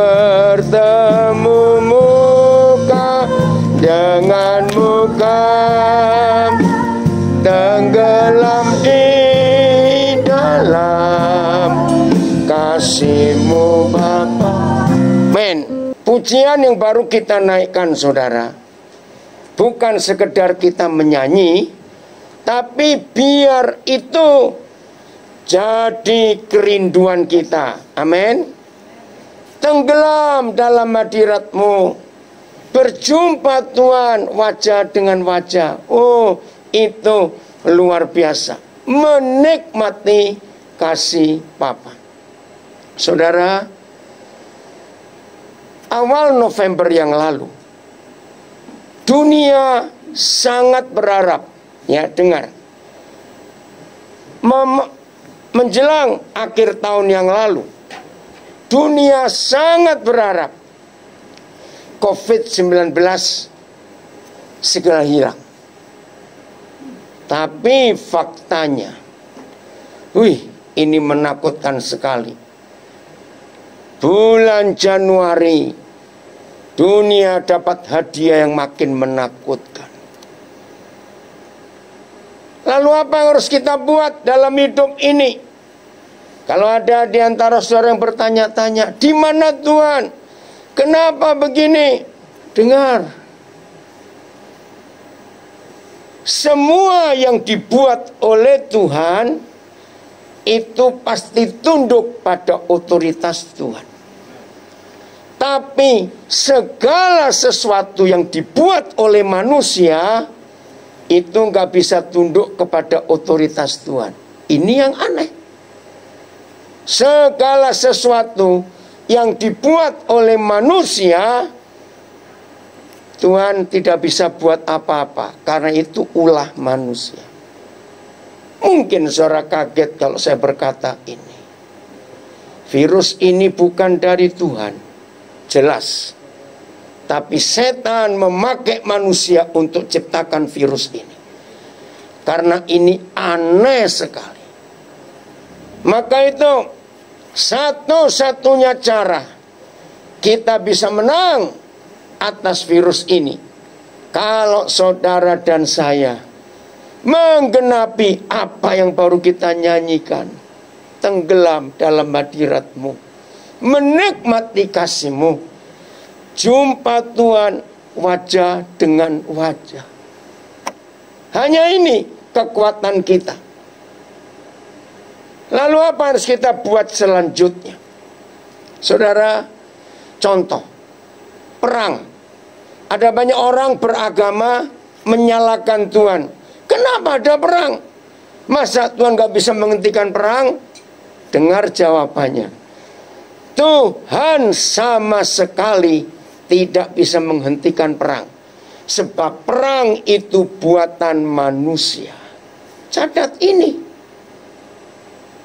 bertemu muka dengan muka, tenggelam di dalam kasih-Mu Bapa. Men, pujian yang baru kita naikkan saudara, bukan sekedar kita menyanyi, tapi biar itu jadi kerinduan kita. Amin. Tenggelam dalam hadirat-Mu, berjumpa Tuhan wajah dengan wajah. Oh, itu luar biasa. Menikmati kasih Bapa. Saudara, awal November yang lalu, dunia sangat berharap. Ya, dengar. Menjelang akhir tahun yang lalu, dunia sangat berharap COVID-19 segera hilang. Tapi faktanya, ini menakutkan sekali. Bulan Januari, dunia dapat hadiah yang makin menakutkan. Lalu apa yang harus kita buat dalam hidup ini? Kalau ada di antara saudara yang bertanya-tanya, di mana Tuhan? Kenapa begini? Dengar. Semua yang dibuat oleh Tuhan itu pasti tunduk pada otoritas Tuhan. Tapi segala sesuatu yang dibuat oleh manusia itu nggak bisa tunduk kepada otoritas Tuhan. Ini yang aneh. Segala sesuatu yang dibuat oleh manusia, Tuhan tidak bisa buat apa-apa, karena itu ulah manusia. Mungkin saudara kaget kalau saya berkata ini. Virus ini bukan dari Tuhan, jelas. Tapi setan memakai manusia untuk ciptakan virus ini. Karena ini aneh sekali. Maka itu satu-satunya cara kita bisa menang atas virus ini, kalau saudara dan saya menggenapi apa yang baru kita nyanyikan. Tenggelam dalam hadirat-Mu, menikmati kasih-Mu, jumpa Tuhan wajah dengan wajah. Hanya ini kekuatan kita. Lalu apa harus kita buat selanjutnya? Saudara, contoh perang. Ada banyak orang beragama menyalahkan Tuhan. Kenapa ada perang? Masa Tuhan gak bisa menghentikan perang? Dengar jawabannya. Tuhan sama sekali tidak bisa menghentikan perang. Sebab perang itu buatan manusia. Catat ini.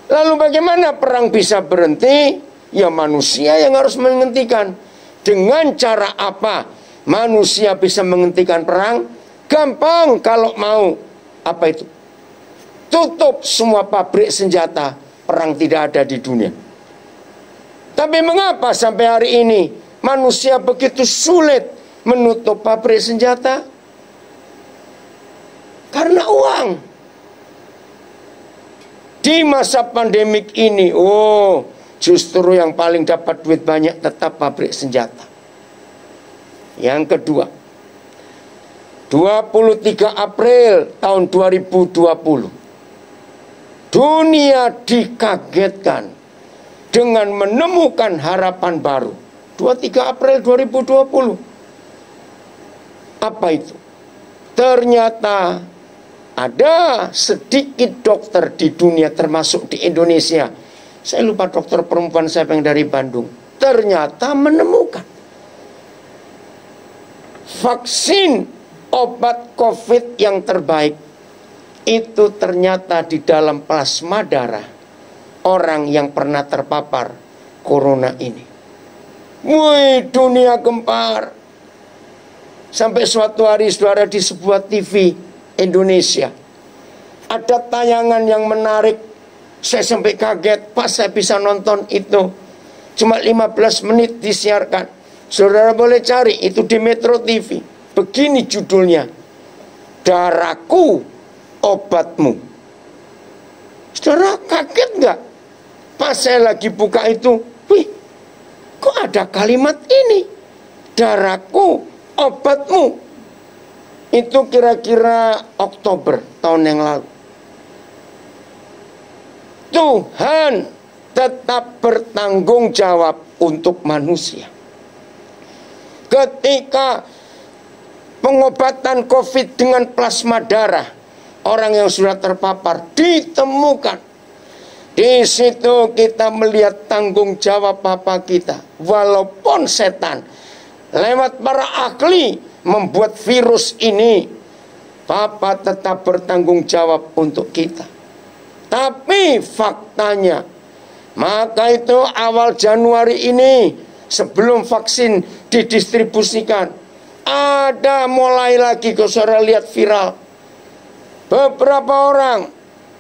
Lalu bagaimana perang bisa berhenti? Ya manusia yang harus menghentikan. Dengan cara apa manusia bisa menghentikan perang? Gampang kalau mau. Apa itu? Tutup semua pabrik senjata. Perang tidak ada di dunia. Tapi mengapa sampai hari ini manusia begitu sulit menutup pabrik senjata? Karena uang. Di masa pandemik ini, justru yang paling dapat duit banyak tetap pabrik senjata. Yang kedua, 23 April tahun 2020, dunia dikagetkan dengan menemukan harapan baru. 23 April 2020. Apa itu? Ternyata ada sedikit dokter di dunia, termasuk di Indonesia. Saya lupa dokter perempuan siapa yang dari Bandung. Ternyata menemukan vaksin obat COVID yang terbaik. Itu ternyata di dalam plasma darah orang yang pernah terpapar corona ini. Wih, dunia gempar. Sampai suatu hari saudara di sebuah TV Indonesia ada tayangan yang menarik. Saya sampai kaget pas saya bisa nonton itu. cuma 15 menit disiarkan. Saudara boleh cari, itu di Metro TV. Begini judulnya, Darahku Obatmu. Saudara kaget nggak? Pas saya lagi buka itu, wih, kok ada kalimat ini, darahku obatmu. Itu kira-kira Oktober tahun yang lalu. Tuhan tetap bertanggung jawab untuk manusia. Ketika pengobatan COVID dengan plasma darah, orang yang sudah terpapar ditemukan. Di situ kita melihat tanggung jawab Bapa kita. Walaupun setan lewat para ahli membuat virus ini, Bapa tetap bertanggung jawab untuk kita. Tapi faktanya, maka itu awal Januari ini, sebelum vaksin didistribusikan, ada mulai lagi, kalau saudara lihat viral, beberapa orang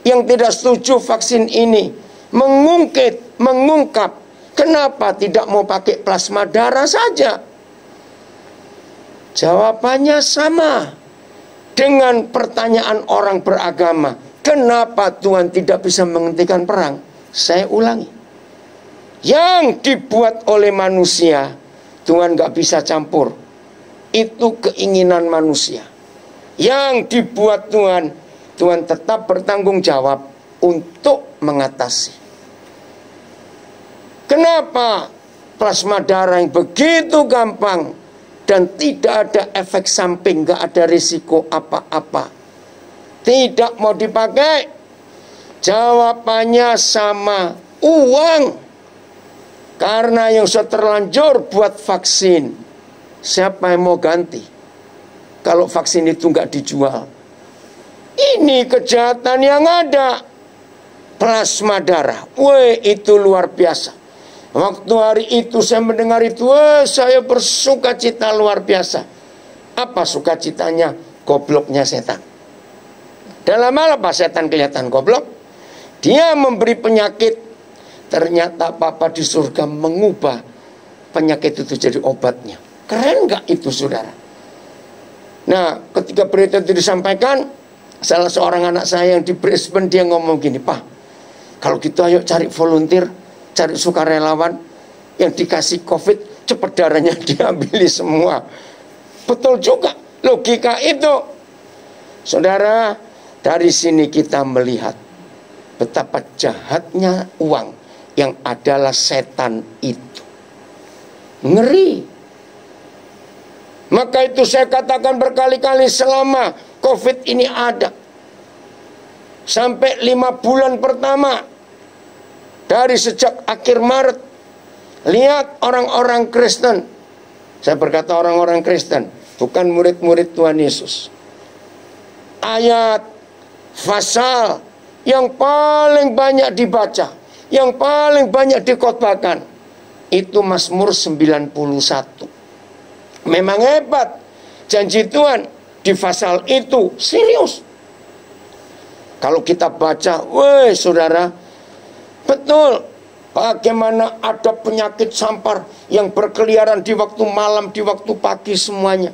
yang tidak setuju vaksin ini mengungkap kenapa tidak mau pakai plasma darah saja. Jawabannya sama dengan pertanyaan orang beragama, kenapa Tuhan tidak bisa menghentikan perang? Saya ulangi, yang dibuat oleh manusia Tuhan gak bisa campur. Itu keinginan manusia. Yang dibuat Tuhan, Tuhan tetap bertanggung jawab untuk mengatasi. Kenapa plasma darah yang begitu gampang dan tidak ada efek samping, gak ada risiko apa-apa, tidak mau dipakai? Jawabannya sama, uang. Karena yang sudah terlanjur buat vaksin, siapa yang mau ganti kalau vaksin itu nggak dijual? Ini kejahatan yang ada. Plasma darah, weh, itu luar biasa. Waktu hari itu saya mendengar itu, saya bersuka cita luar biasa. Apa sukacitanya? Gobloknya setan. Dalam hal apa setan kelihatan goblok? Dia memberi penyakit. Ternyata Papa di surga mengubah penyakit itu jadi obatnya. Keren nggak itu, saudara? Nah, ketika berita itu disampaikan, salah seorang anak saya yang di Brisbane, dia ngomong gini, Pak, kalau gitu ayo cari volunteer, cari sukarelawan yang dikasih COVID, cepet darahnya diambil semua. Betul juga logika itu. Saudara, dari sini kita melihat betapa jahatnya uang yang adalah setan itu. Ngeri. Maka itu saya katakan berkali-kali selama COVID ini ada, sampai 5 bulan pertama, dari sejak akhir Maret, lihat orang-orang Kristen. Saya berkata orang-orang Kristen, bukan murid-murid Tuhan Yesus. Ayat, pasal yang paling banyak dibaca, yang paling banyak dikhotbahkan, itu Mazmur 91. Memang hebat. Janji Tuhan di pasal itu serius. Kalau kita baca, weh saudara, betul. Bagaimana ada penyakit sampar yang berkeliaran di waktu malam, di waktu pagi semuanya.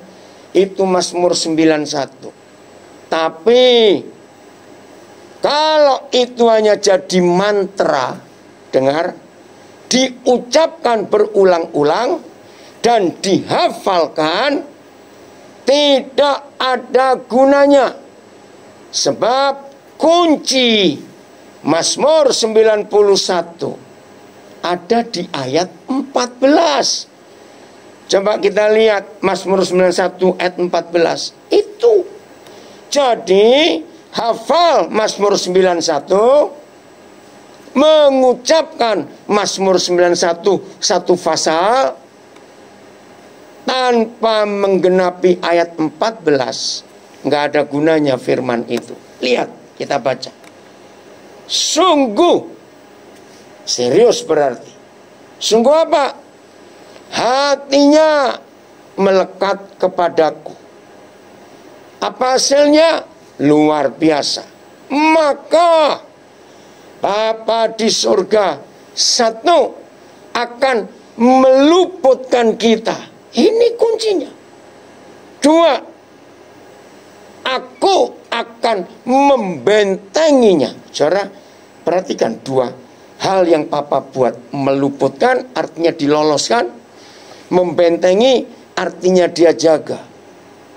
Itu Mazmur 91. Tapi kalau itu hanya jadi mantra, dengar, diucapkan berulang-ulang dan dihafalkan, tidak ada gunanya. Sebab kunci Mazmur 91 ada di ayat 14. Coba kita lihat Mazmur 91 ayat 14. Itu. Jadi hafal Mazmur 91, mengucapkan Mazmur 91 satu pasal tanpa menggenapi ayat 14, nggak ada gunanya firman itu. Lihat, kita baca. Sungguh serius berarti. Sungguh apa? Hatinya melekat kepadaku. Apa hasilnya? Luar biasa. Maka Bapa di surga, satu, akan meluputkan kita. Ini kuncinya. 2, aku akan membentenginya. Saudara, perhatikan 2 hal yang Papa buat. Meluputkan artinya diloloskan, membentengi artinya dia jaga.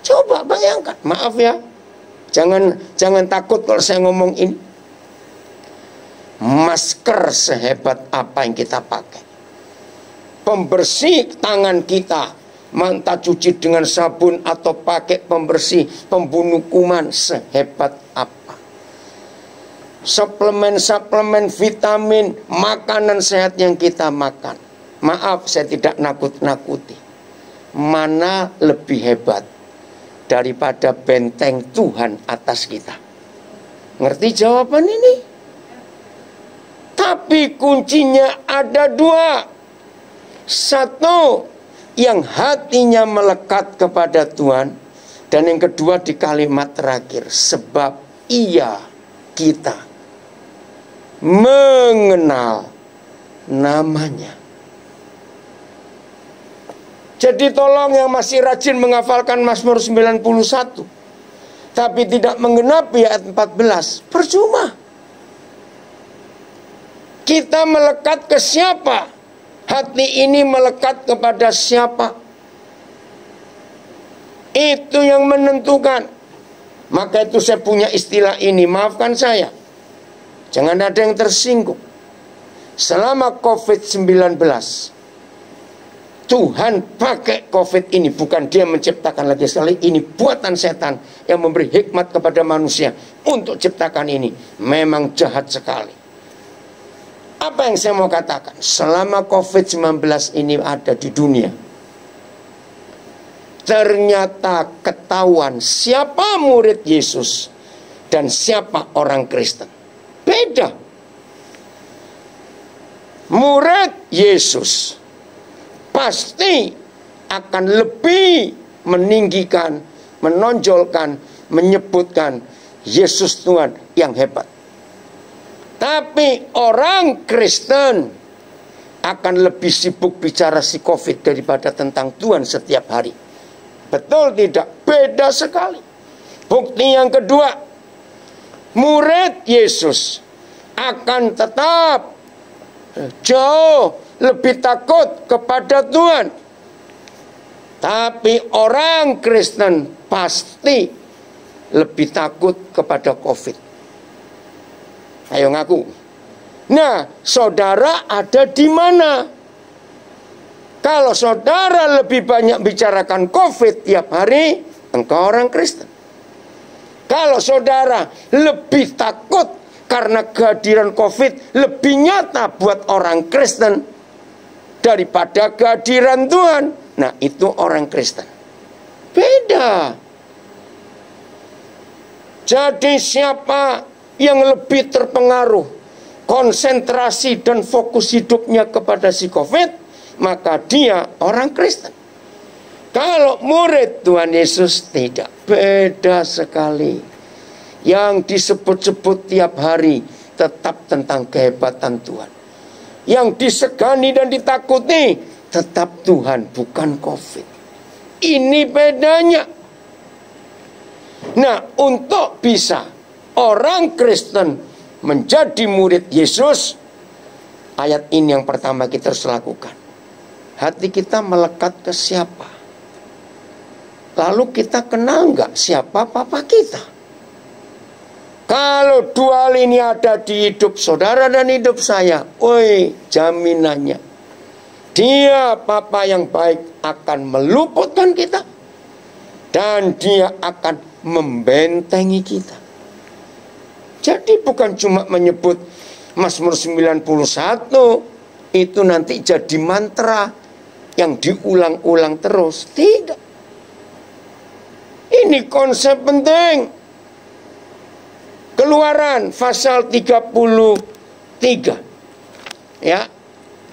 Coba bayangkan, maaf ya, jangan takut kalau saya ngomong ini. Masker sehebat apa yang kita pakai, pembersih tangan kita, entah cuci dengan sabun atau pakai pembersih pembunuh kuman sehebat apa, suplemen vitamin, makanan sehat yang kita makan. Maaf, saya tidak nakut-nakuti. Mana lebih hebat daripada benteng Tuhan atas kita? Ngerti jawaban ini? Tapi kuncinya ada 2. 1, yang hatinya melekat kepada Tuhan. Dan yang kedua di kalimat terakhir, sebab ia kita mengenal namanya. Jadi tolong yang masih rajin menghafalkan Mazmur 91 tapi tidak menggenapi ayat 14, percuma. Kita melekat ke siapa? Hati ini melekat kepada siapa? Itu yang menentukan. Maka itu saya punya istilah ini, maafkan saya, jangan ada yang tersinggung. Selama COVID-19, Tuhan pakai COVID ini, bukan dia menciptakan lagi sekali, ini buatan setan yang memberi hikmat kepada manusia untuk ciptakan ini. Memang jahat sekali. Apa yang saya mau katakan? Selama COVID-19 ini ada di dunia, ternyata ketahuan siapa murid Yesus dan siapa orang Kristen. Beda. Murid Yesus pasti akan lebih meninggikan, menonjolkan, menyebutkan Yesus Tuhan yang hebat. Tapi orang Kristen akan lebih sibuk bicara si COVID daripada tentang Tuhan setiap hari. Betul tidak? Beda sekali. Bukti yang kedua, murid Yesus akan tetap jauh lebih takut kepada Tuhan. Tapi orang Kristen pasti lebih takut kepada COVID. Ayo ngaku. Nah, saudara ada di mana? Kalau saudara lebih banyak bicarakan COVID tiap hari, engkau orang Kristen. Kalau saudara lebih takut karena kehadiran COVID lebih nyata buat orang Kristen daripada kehadiran Tuhan, nah itu orang Kristen. Beda. Jadi siapa yang lebih terpengaruh konsentrasi dan fokus hidupnya kepada si COVID, maka dia orang Kristen. Kalau murid Tuhan Yesus tidak, beda sekali. Yang disebut-sebut tiap hari tetap tentang kehebatan Tuhan. Yang disegani dan ditakuti tetap Tuhan, bukan COVID. Ini bedanya. Nah, untuk bisa orang Kristen menjadi murid Yesus, ayat ini yang pertama kita harus lakukan. Hati kita melekat ke siapa? Lalu kita kenal nggak siapa papa kita? Kalau 2 hal ini ada di hidup saudara dan hidup saya, jaminannya dia papa yang baik akan meluputkan kita, dan dia akan membentengi kita. Jadi bukan cuma menyebut Mazmur 91, itu nanti jadi mantra yang diulang-ulang terus. Tidak. Ini konsep penting. Keluaran pasal 33. Ya.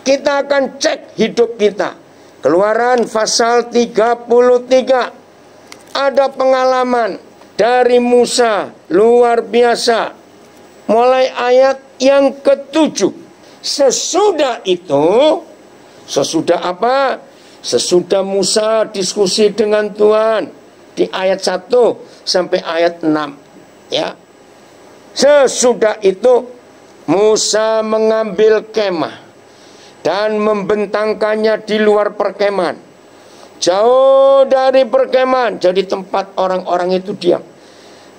Kita akan cek hidup kita. Keluaran pasal 33. Ada pengalaman dari Musa luar biasa. Mulai ayat yang ke-7. Sesudah itu Sesudah apa? Sesudah Musa diskusi dengan Tuhan di ayat 1 sampai ayat 6, ya. Sesudah itu Musa mengambil kemah dan membentangkannya di luar perkemahan, jauh dari perkemahan, jadi tempat orang-orang itu diam,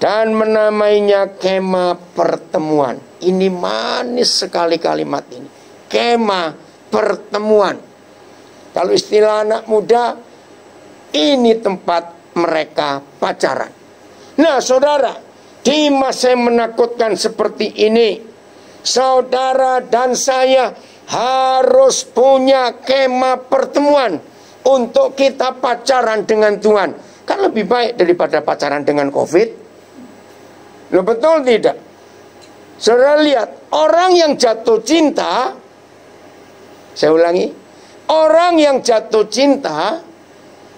dan menamainya kemah pertemuan. Ini manis sekali kalimat ini, kemah pertemuan. Kalau istilah anak muda, ini tempat mereka pacaran. Nah saudara, di masa yang menakutkan seperti ini, saudara dan saya harus punya kemah pertemuan untuk kita pacaran dengan Tuhan. Kan lebih baik daripada pacaran dengan COVID. Loh, betul tidak? Saudara lihat, orang yang jatuh cinta, saya ulangi, orang yang jatuh cinta,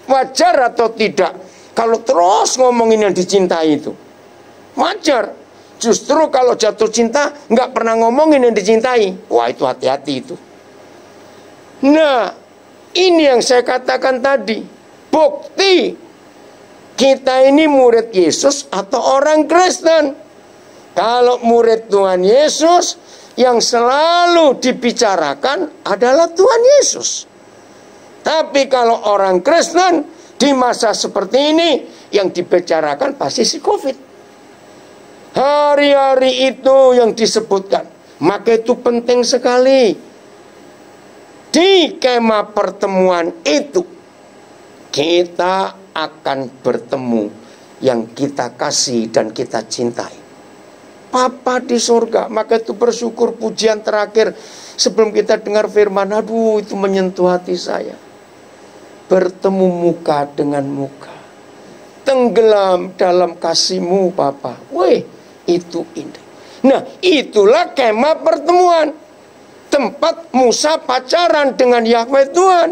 wajar atau tidak kalau terus ngomongin yang dicintai itu? Wajar. Justru kalau jatuh cinta nggak pernah ngomongin yang dicintai, wah itu hati-hati itu. Nah, ini yang saya katakan tadi, bukti kita ini murid Yesus atau orang Kristen. Kalau murid Tuhan Yesus, yang selalu dibicarakan adalah Tuhan Yesus. Tapi kalau orang Kristen di masa seperti ini, yang dibicarakan pasti si COVID. Hari-hari itu yang disebutkan. Maka itu penting sekali. Di kemah pertemuan itu, kita akan bertemu yang kita kasih dan kita cintai. Papa di surga. Maka itu bersyukur, pujian terakhir sebelum kita dengar firman. Aduh, itu menyentuh hati saya. Bertemu muka dengan muka, tenggelam dalam kasih-Mu Bapa. Weh, itu indah. Nah, itulah kemah pertemuan, tempat Musa pacaran dengan Yahweh Tuhan.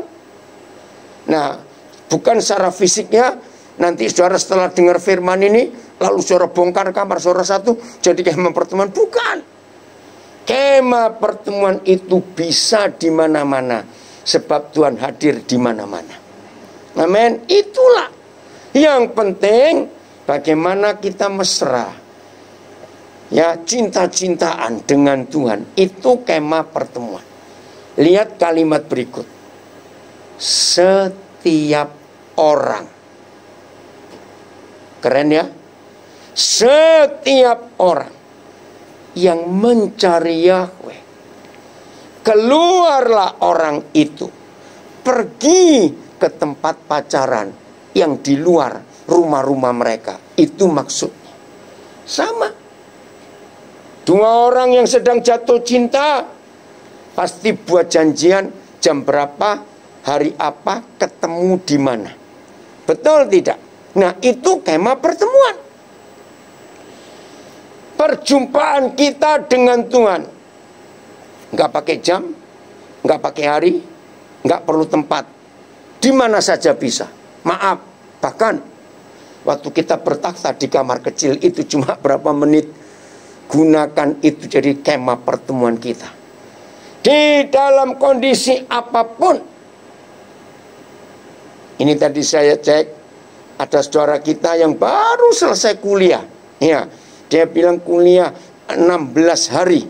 Nah, bukan secara fisiknya. Nanti saudara setelah dengar firman ini, lalu saudara bongkar kamar saudara satu, jadi kemah pertemuan. Bukan. Kemah pertemuan itu bisa di mana-mana, sebab Tuhan hadir di mana-mana. Amin. Itulah yang penting, bagaimana kita mesra, ya, cinta-cintaan dengan Tuhan. Itu kemah pertemuan. Lihat kalimat berikut. Setiap orang. Keren ya? Setiap orang yang mencari Yahweh, keluarlah orang itu, pergi ke tempat pacaran yang di luar rumah-rumah mereka. Itu maksudnya. Sama. Dua orang yang sedang jatuh cinta pasti buat janjian jam berapa, hari apa, ketemu di mana. Betul tidak? Nah, itu kemah pertemuan. Perjumpaan kita dengan Tuhan nggak pakai jam, nggak pakai hari, nggak perlu tempat, di mana saja bisa. Maaf, bahkan waktu kita bertakhta di kamar kecil itu cuma berapa menit. Gunakan itu jadi kemah pertemuan kita. Di dalam kondisi apapun. Ini tadi saya cek, ada saudara kita yang baru selesai kuliah. Ya, dia bilang kuliah 16 hari.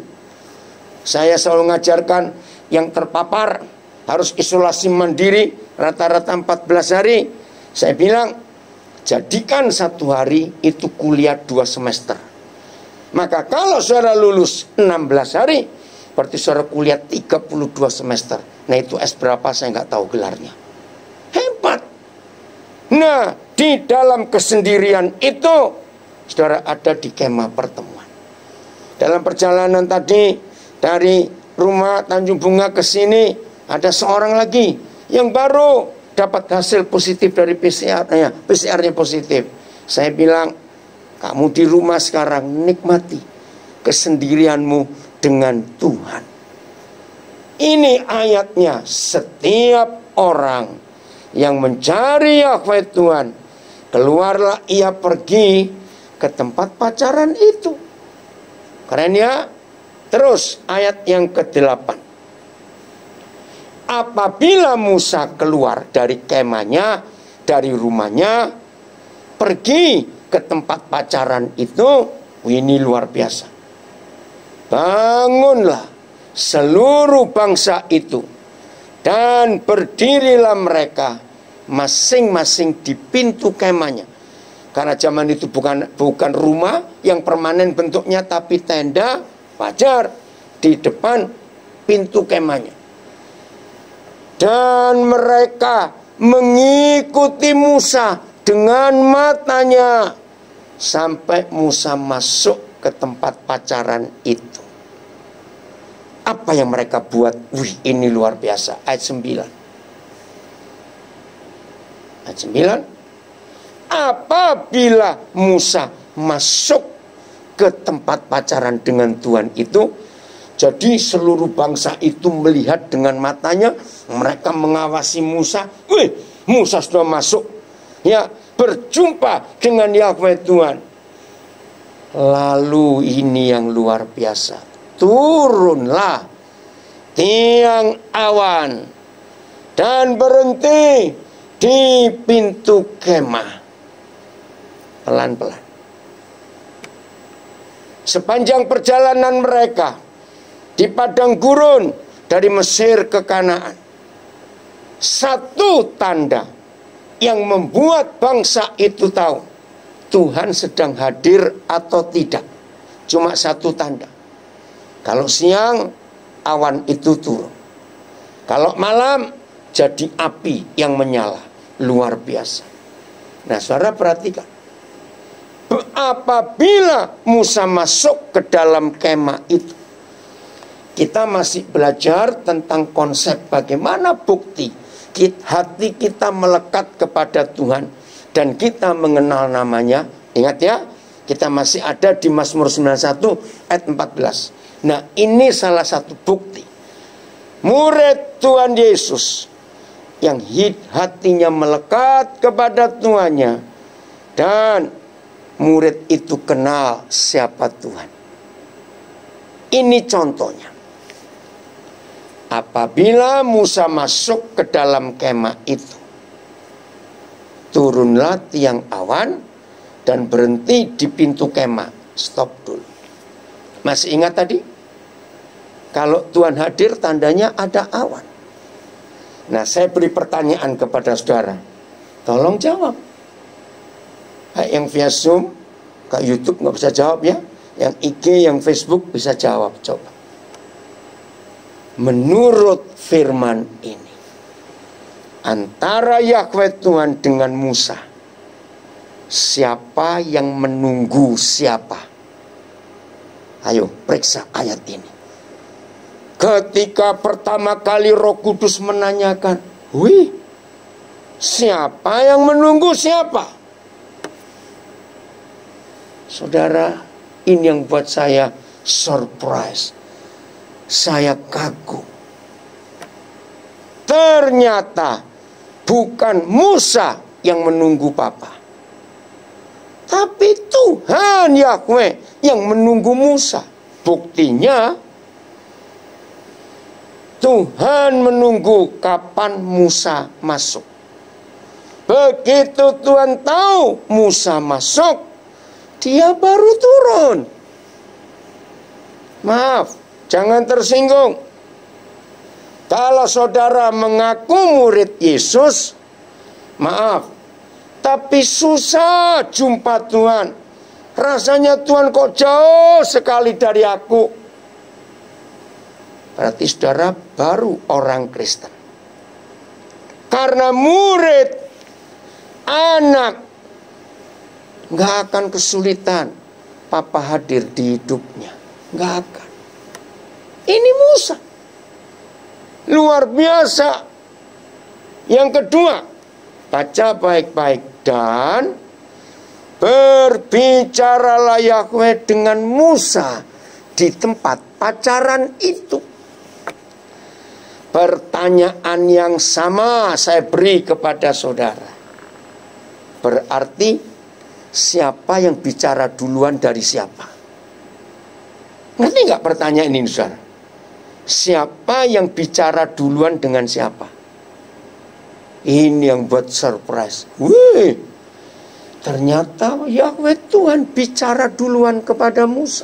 Saya selalu ngajarkan yang terpapar harus isolasi mandiri rata-rata 14 hari. Saya bilang, jadikan satu hari itu kuliah 2 semester. Maka kalau saudara lulus 16 hari, berarti saudara kuliah 32 semester. Nah, itu S berapa saya nggak tahu gelarnya. Hebat. Nah, di dalam kesendirian itu, saudara ada di kemah pertemuan. Dalam perjalanan tadi, dari rumah Tanjung Bunga ke sini, ada seorang lagi yang baru dapat hasil positif dari PCR-nya. PCR-nya positif. Saya bilang, kamu di rumah sekarang nikmati kesendirianmu dengan Tuhan. Ini ayatnya, setiap orang yang mencari Yahweh Tuhan, keluarlah ia pergi ke tempat pacaran itu. Keren ya? Terus ayat yang ke-8. Apabila Musa keluar dari kemahnya, dari rumahnya, pergi ke tempat pacaran itu, ini luar biasa. Bangunlah seluruh bangsa itu, dan berdirilah mereka masing-masing di pintu kemahnya. Karena zaman itu bukan rumah yang permanen bentuknya, tapi tenda pajar di depan pintu kemahnya. Dan mereka mengikuti Musa dengan matanya sampai Musa masuk ke tempat pacaran itu. Apa yang mereka buat? Wih, ini luar biasa. Ayat 9. Ayat 9. Apabila Musa masuk ke tempat pacaran dengan Tuhan itu, jadi seluruh bangsa itu melihat dengan matanya, mereka mengawasi Musa. Wih, Musa sudah masuk, ya, berjumpa dengan Yahweh Tuhan. Lalu ini yang luar biasa, turunlah tiang awan dan berhenti di pintu kemah. Pelan-pelan. Sepanjang perjalanan mereka di padang gurun dari Mesir ke Kanaan, satu tanda yang membuat bangsa itu tahu Tuhan sedang hadir atau tidak, cuma satu tanda. Kalau siang, awan itu turun. Kalau malam, jadi api yang menyala. Luar biasa. Nah, saudara perhatikan. Apabila Musa masuk ke dalam kemah itu, kita masih belajar tentang konsep bagaimana bukti hati kita melekat kepada Tuhan dan kita mengenal namanya. Ingat ya, kita masih ada di Mazmur 91 ayat 14. Nah, ini salah satu bukti murid Tuhan Yesus yang hatinya melekat kepada Tuhannya, dan murid itu kenal siapa Tuhan. Ini contohnya. Apabila Musa masuk ke dalam kemah itu, turunlah tiang awan dan berhenti di pintu kemah. Stop dulu. Masih ingat tadi? Kalau Tuhan hadir, tandanya ada awan. Nah, saya beri pertanyaan kepada saudara. Tolong jawab. Yang via Zoom, ke YouTube nggak bisa jawab ya. Yang IG, yang Facebook bisa jawab. Coba. Menurut firman ini, antara Yahweh Tuhan dengan Musa, siapa yang menunggu siapa? Ayo periksa ayat ini. Ketika pertama kali Roh Kudus menanyakan, wih, siapa yang menunggu siapa? Saudara, ini yang buat saya surprise. Saya kagum. Ternyata bukan Musa yang menunggu Papa, tapi Tuhan Yahweh yang menunggu Musa. Buktinya Tuhan menunggu kapan Musa masuk. Begitu Tuhan tahu Musa masuk, dia baru turun. Maaf, jangan tersinggung. Kalau saudara mengaku murid Yesus, maaf, tapi susah jumpa Tuhan. Rasanya Tuhan kok jauh sekali dari aku. Berarti saudara baru orang Kristen. Karena murid, anak, nggak akan kesulitan Papa hadir di hidupnya. Nggak akan. Ini Musa. Luar biasa. Yang kedua, baca baik-baik. Dan berbicaralah Yahweh dengan Musa di tempat pacaran itu. Pertanyaan yang sama saya beri kepada saudara. Berarti siapa yang bicara duluan dari siapa? Ngerti nggak pertanyaan ini, saudara? siapa yang bicara duluan dengan siapa. Ini yang buat surprise. Wih, ternyata Yahweh Tuhan bicara duluan kepada Musa.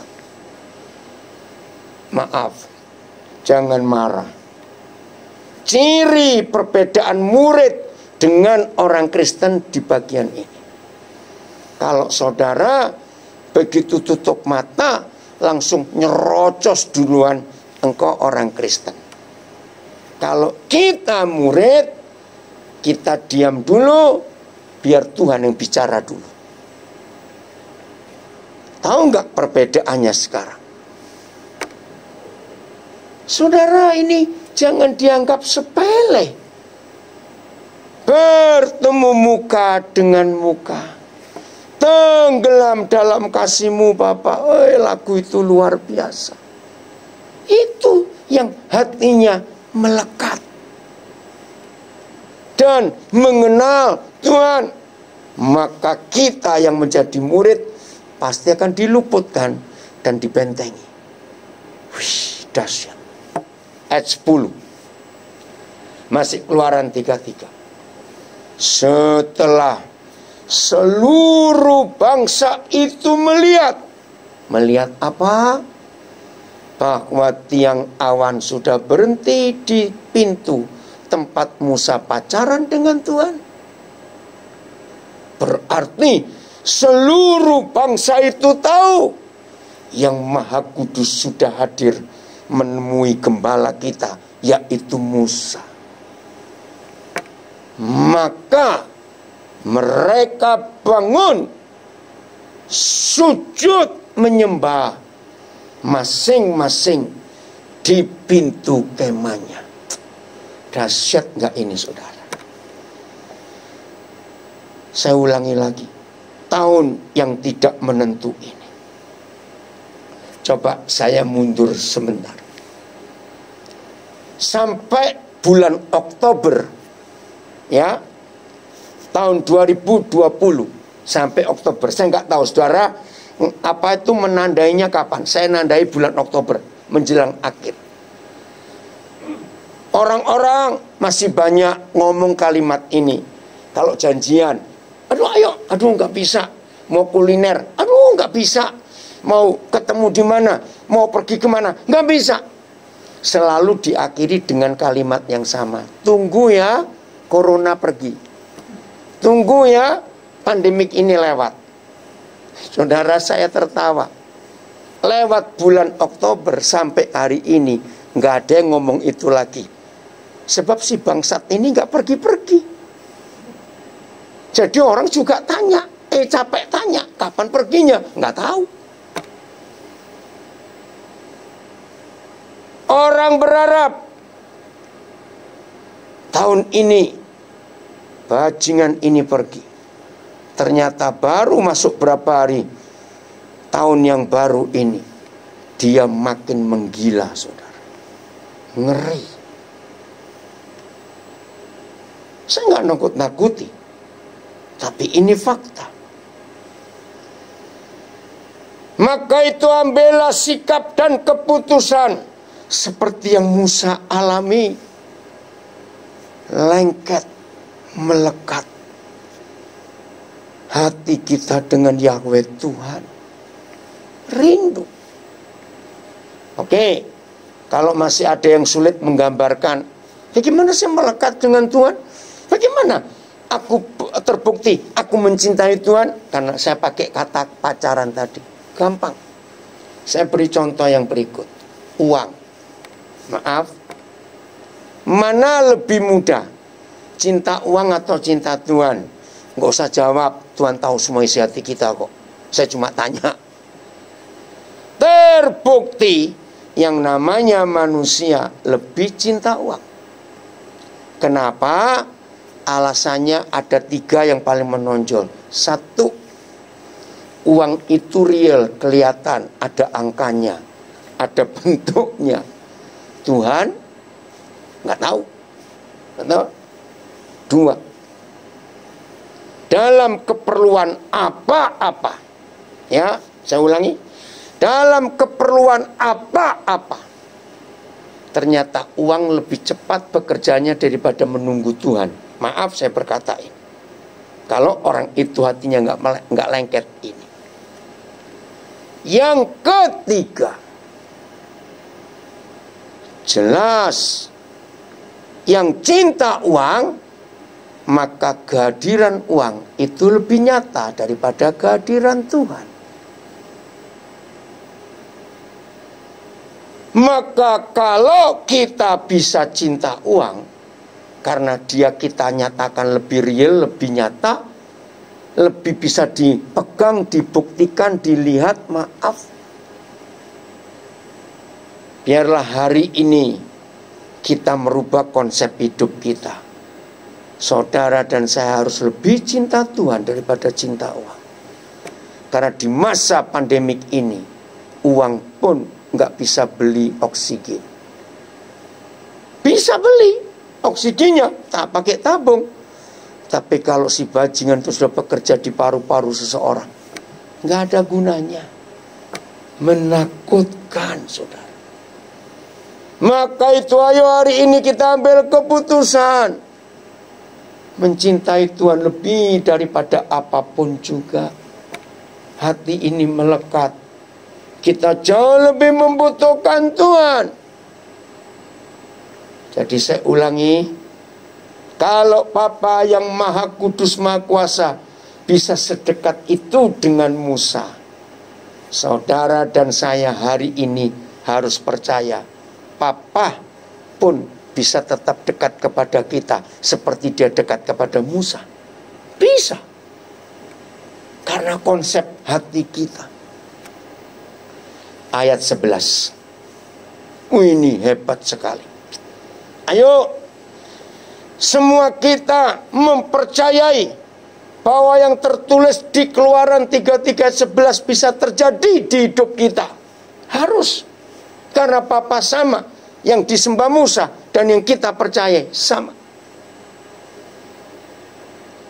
Maaf, jangan marah. Ciri perbedaan murid dengan orang Kristen di bagian ini. Kalau saudara begitu tutup mata, langsung nyerocos duluan, engkau orang Kristen. Kalau kita murid, kita diam dulu, biar Tuhan yang bicara dulu. Tahu nggak perbedaannya sekarang? Saudara, ini jangan dianggap sepele. Bertemu muka dengan muka, tenggelam dalam kasih-Mu Bapa. Lagu itu luar biasa. Itu yang hatinya melekat dan mengenal Tuhan. Maka kita yang menjadi murid pasti akan diluputkan dan dibentengi. Wih, dahsyat. Ayat 10. Masih Keluaran 33. Setelah seluruh bangsa itu melihat apa? Bahwa tiang awan sudah berhenti di pintu tempat Musa pacaran dengan Tuhan. Berarti seluruh bangsa itu tahu yang Maha Kudus sudah hadir menemui gembala kita, yaitu Musa. Maka mereka bangun sujud menyembah masing-masing di pintu kemahnya. Dahsyat nggak ini, saudara? Saya ulangi lagi, tahun yang tidak menentu ini. Coba saya mundur sebentar. Sampai bulan Oktober, ya, tahun 2020 sampai Oktober. Saya nggak tahu, saudara, apa itu menandainya kapan. Saya nandai bulan Oktober menjelang akhir. Orang-orang masih banyak ngomong kalimat ini. Kalau janjian, aduh ayo, aduh nggak bisa. Mau kuliner, aduh nggak bisa. Mau ketemu di mana, mau pergi kemana, nggak bisa. Selalu diakhiri dengan kalimat yang sama. Tunggu ya, corona pergi. Tunggu ya, pandemik ini lewat. Saudara, saya tertawa. Lewat bulan Oktober sampai hari ini, nggak ada yang ngomong itu lagi. Sebab si bangsat ini nggak pergi-pergi. Jadi orang juga tanya, capek tanya, kapan perginya? Nggak tahu. Orang berharap tahun ini bajingan ini pergi. Ternyata baru masuk berapa hari tahun yang baru ini, dia makin menggila, saudara. Ngeri. Saya nggak nakut-nakuti, tapi ini fakta. Maka itu ambillah sikap dan keputusan seperti yang Musa alami. Lengket, melekat hati kita dengan Yahweh Tuhan. Rindu. Oke, kalau masih ada yang sulit menggambarkan, bagaimana saya melekat dengan Tuhan? Bagaimana aku terbukti aku mencintai Tuhan? Karena saya pakai kata pacaran tadi. Gampang. Saya beri contoh yang berikut. Uang. Maaf. Mana lebih mudah? Cinta uang atau cinta Tuhan? Nggak usah jawab. Tuhan tahu semua isi hati kita kok. Saya cuma tanya. Terbukti yang namanya manusia lebih cinta uang. Kenapa? Alasannya ada 3 yang paling menonjol. 1, uang itu real, kelihatan, ada angkanya, ada bentuknya. Tuhan nggak tahu. 2, dalam keperluan apa-apa, ya, saya ulangi, dalam keperluan apa-apa, Ternyata uang lebih cepat bekerjanya daripada menunggu Tuhan. Maaf saya berkata ini. Kalau orang itu hatinya nggak lengket ini. Yang ketiga, jelas yang cinta uang, maka kehadiran uang itu lebih nyata daripada kehadiran Tuhan. Maka kalau kita bisa cinta uang, karena dia kita nyatakan lebih real, lebih nyata, lebih bisa dipegang, dibuktikan, dilihat, maaf. Biarlah hari ini kita merubah konsep hidup kita. Saudara dan saya harus lebih cinta Tuhan daripada cinta uang. Karena di masa pandemik ini, uang pun nggak bisa beli oksigen. Bisa beli oksigennya, tak pakai tabung. Tapi kalau si bajingan itu sudah bekerja di paru-paru seseorang, nggak ada gunanya. Menakutkan, saudara. Maka itu ayo hari ini kita ambil keputusan. Mencintai Tuhan lebih daripada apapun juga. Hati ini melekat. Kita jauh lebih membutuhkan Tuhan. Jadi saya ulangi, kalau Bapa yang Maha Kudus Maha Kuasa bisa sedekat itu dengan Musa, saudara dan saya hari ini harus percaya, Papa pun bisa tetap dekat kepada kita seperti dia dekat kepada Musa. Bisa. Karena konsep hati kita. Ayat 11. Ini hebat sekali. Ayo, semua kita mempercayai bahwa yang tertulis di Keluaran 33:11 bisa terjadi di hidup kita. Harus. Karena Papa sama, yang disembah Musa dan yang kita percaya sama.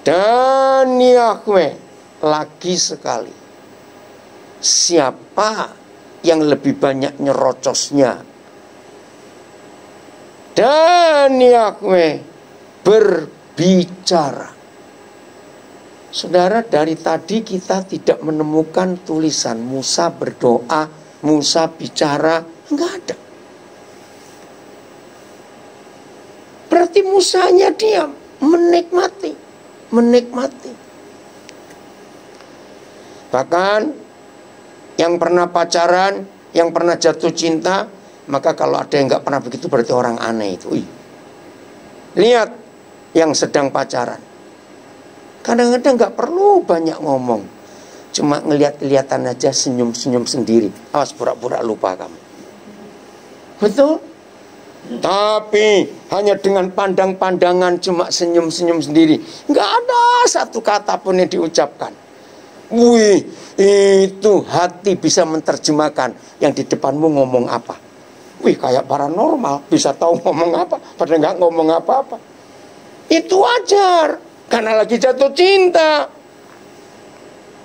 Dan Yahweh, lagi sekali, siapa yang lebih banyak nyerocosnya? Dan Yahweh berbicara. Saudara, dari tadi kita tidak menemukan tulisan Musa berdoa, Musa bicara, enggak ada. Berarti Musanya diam, menikmati. Bahkan yang pernah pacaran, yang pernah jatuh cinta, maka kalau ada yang nggak pernah begitu berarti orang aneh itu. Lihat yang sedang pacaran. Kadang-kadang nggak perlu banyak ngomong, cuma ngeliat-lihatan aja, senyum-senyum sendiri. Awas pura-pura lupa kamu. Betul? Tapi hanya dengan pandang-pandangan, cuma senyum-senyum sendiri, nggak ada satu kata pun yang diucapkan. Wih, itu hati bisa menerjemahkan yang di depanmu ngomong apa. Wih, kayak paranormal, bisa tahu ngomong apa, padahal nggak ngomong apa-apa. Itu wajar, karena lagi jatuh cinta.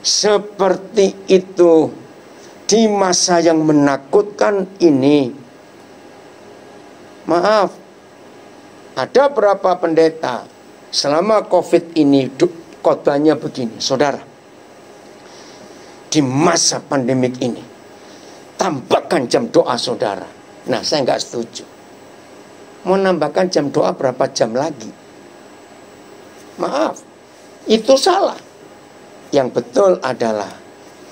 Seperti itu di masa yang menakutkan ini. Maaf, ada berapa pendeta selama COVID ini khotbahnya begini, saudara. Di masa pandemik ini, tambahkan jam doa saudara. Nah, saya nggak setuju. Mau nambahkan jam doa berapa jam lagi? Maaf, itu salah. Yang betul adalah